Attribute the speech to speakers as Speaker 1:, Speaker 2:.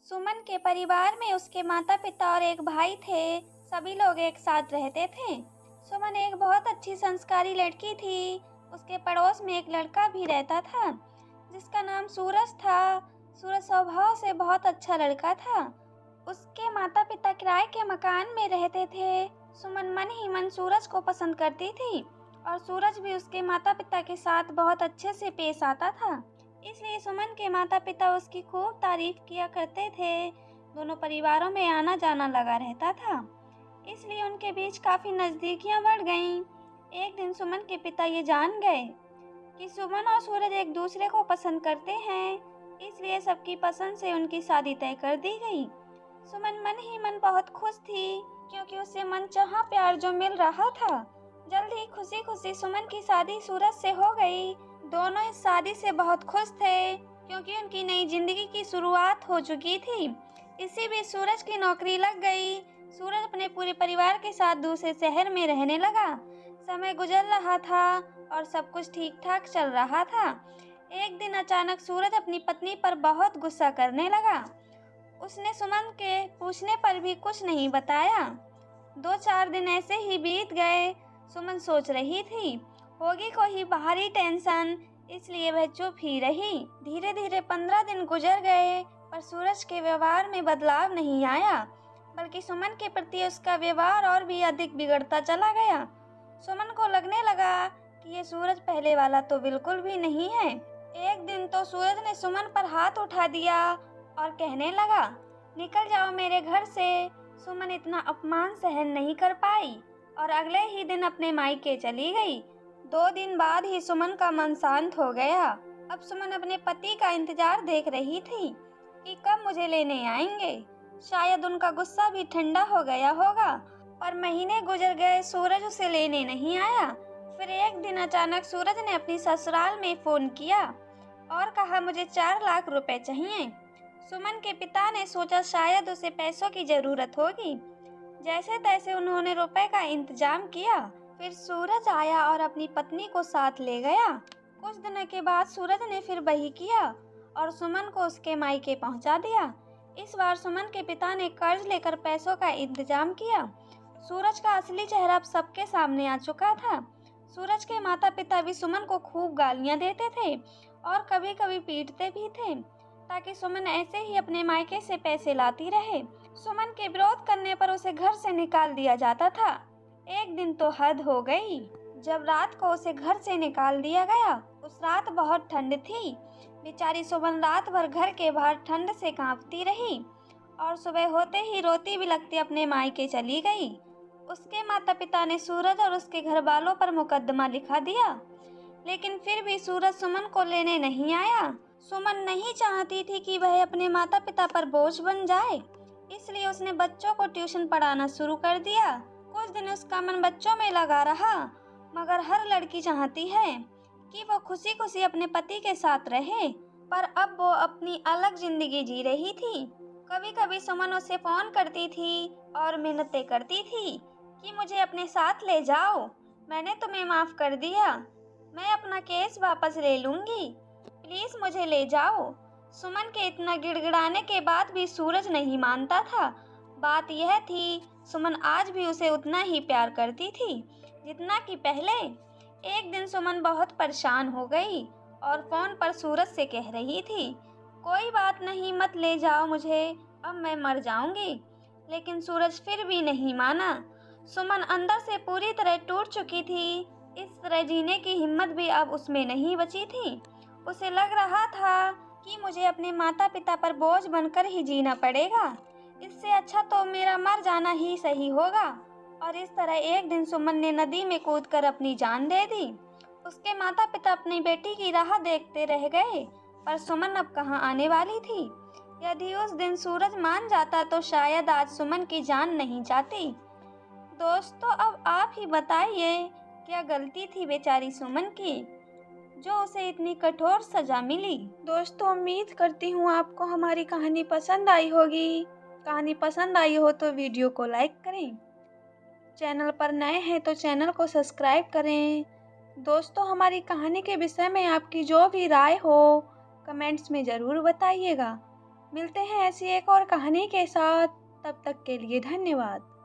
Speaker 1: सुमन के परिवार में उसके माता पिता और एक भाई थे। सभी लोग एक साथ रहते थे। सुमन एक बहुत अच्छी संस्कारी लड़की थी। उसके पड़ोस में एक लड़का भी रहता था जिसका नाम सूरज था। सूरज स्वभाव से बहुत अच्छा लड़का था। उसके माता पिता किराए के मकान में रहते थे। सुमन मन ही मन सूरज को पसंद करती थी और सूरज भी उसके माता पिता के साथ बहुत अच्छे से पेश आता था। इसलिए सुमन के माता पिता उसकी खूब तारीफ किया करते थे। दोनों परिवारों में आना जाना लगा रहता था, इसलिए उनके बीच काफी नजदीकियां बढ़ गईं। एक दिन सुमन के पिता ये जान गए कि सुमन और सूरज एक दूसरे को पसंद करते हैं, इसलिए सबकी पसंद से उनकी शादी तय कर दी गई। सुमन मन ही मन बहुत खुश थी क्योंकि उसे मनचाहा प्यार जो मिल रहा था। जल्द ही खुशी खुशी सुमन की शादी सूरज से हो गई। दोनों इस शादी से बहुत खुश थे क्योंकि उनकी नई जिंदगी की शुरुआत हो चुकी थी। इसी बीच सूरज की नौकरी लग गई। सूरज अपने पूरे परिवार के साथ दूसरे शहर में रहने लगा। समय गुजर रहा था और सब कुछ ठीक ठाक चल रहा था। एक दिन अचानक सूरज अपनी पत्नी पर बहुत गुस्सा करने लगा। उसने सुमन के पूछने पर भी कुछ नहीं बताया। 2-4 दिन ऐसे ही बीत गए। सुमन सोच रही थी होगी कोई बाहरी टेंशन, इसलिए वह चुप ही रही। धीरे धीरे 15 दिन गुजर गए पर सूरज के व्यवहार में बदलाव नहीं आया, बल्कि सुमन के प्रति उसका व्यवहार और भी अधिक बिगड़ता चला गया। सुमन को लगने लगा कि ये सूरज पहले वाला तो बिल्कुल भी नहीं है। एक दिन तो सूरज ने सुमन पर हाथ उठा दिया और कहने लगा, निकल जाओ मेरे घर से। सुमन इतना अपमान सहन नहीं कर पाई और अगले ही दिन अपने मायके चली गई। 2 दिन बाद ही सुमन का मन शांत हो गया। अब सुमन अपने पति का इंतजार देख रही थी कि कब मुझे लेने आएंगे। शायद उनका गुस्सा भी ठंडा हो गया होगा। पर महीने गुजर गए, सूरज उसे लेने नहीं आया। फिर एक दिन अचानक सूरज ने अपनी ससुराल में फोन किया और कहा, मुझे 4 लाख रुपए चाहिए। सुमन के पिता ने सोचा शायद उसे पैसों की जरूरत होगी। जैसे तैसे उन्होंने रुपए का इंतजाम किया। फिर सूरज आया और अपनी पत्नी को साथ ले गया। कुछ दिनों के बाद सूरज ने फिर वही किया और सुमन को उसके मायके पहुंचा दिया। इस बार सुमन के पिता ने कर्ज लेकर पैसों का इंतजाम किया। सूरज का असली चेहरा अब सबके सामने आ चुका था। सूरज के माता पिता भी सुमन को खूब गालियां देते थे और कभी कभी पीटते भी थे ताकि सुमन ऐसे ही अपने मायके से पैसे लाती रहे। सुमन के विरोध करने पर उसे घर से निकाल दिया जाता था। एक दिन तो हद हो गई जब रात को उसे घर से निकाल दिया गया। उस रात बहुत ठंड थी। बेचारी सुमन रात भर घर के बाहर ठंड से कांपती रही और सुबह होते ही रोती बिलखती अपने मायके चली गई। उसके माता पिता ने सूरज और उसके घर वालों पर मुकदमा लिखा दिया, लेकिन फिर भी सूरज सुमन को लेने नहीं आया। सुमन नहीं चाहती थी कि वह अपने माता पिता पर बोझ बन जाए, इसलिए उसने बच्चों को ट्यूशन पढ़ाना शुरू कर दिया। कुछ दिन उसका मन बच्चों में लगा रहा, मगर हर लड़की चाहती है कि वो खुशी खुशी अपने पति के साथ रहे, पर अब वो अपनी अलग जिंदगी जी रही थी। कभी कभी सुमन उसे फोन करती थी और मिन्नतें करती थी कि मुझे अपने साथ ले जाओ, मैंने तुम्हें माफ कर दिया, मैं अपना केस वापस ले लूंगी, प्लीज मुझे ले जाओ। सुमन के इतना गिड़गिड़ाने के बाद भी सूरज नहीं मानता था। बात यह थी, सुमन आज भी उसे उतना ही प्यार करती थी जितना कि पहले। एक दिन सुमन बहुत परेशान हो गई और फोन पर सूरज से कह रही थी, कोई बात नहीं, मत ले जाओ मुझे, अब मैं मर जाऊंगी। लेकिन सूरज फिर भी नहीं माना। सुमन अंदर से पूरी तरह टूट चुकी थी। इस तरह जीने की हिम्मत भी अब उसमें नहीं बची थी। उसे लग रहा था कि मुझे अपने माता पिता पर बोझ बनकर ही जीना पड़ेगा, इससे अच्छा तो मेरा मर जाना ही सही होगा। और इस तरह एक दिन सुमन ने नदी में कूदकर अपनी जान दे दी। उसके माता पिता अपनी बेटी की राह देखते रह गए, पर सुमन अब कहाँ आने वाली थी। यदि उस दिन सूरज मान जाता तो शायद आज सुमन की जान नहीं जाती। दोस्तों, अब आप ही बताइए, क्या गलती थी बेचारी सुमन की जो उसे इतनी कठोर सजा मिली। दोस्तों, उम्मीद करती हूँ आपको हमारी कहानी पसंद आई होगी। कहानी पसंद आई हो तो वीडियो को लाइक करें। चैनल पर नए हैं तो चैनल को सब्सक्राइब करें। दोस्तों, हमारी कहानी के विषय में आपकी जो भी राय हो कमेंट्स में ज़रूर बताइएगा।
Speaker 2: मिलते हैं ऐसी एक और कहानी के साथ। तब तक के लिए धन्यवाद।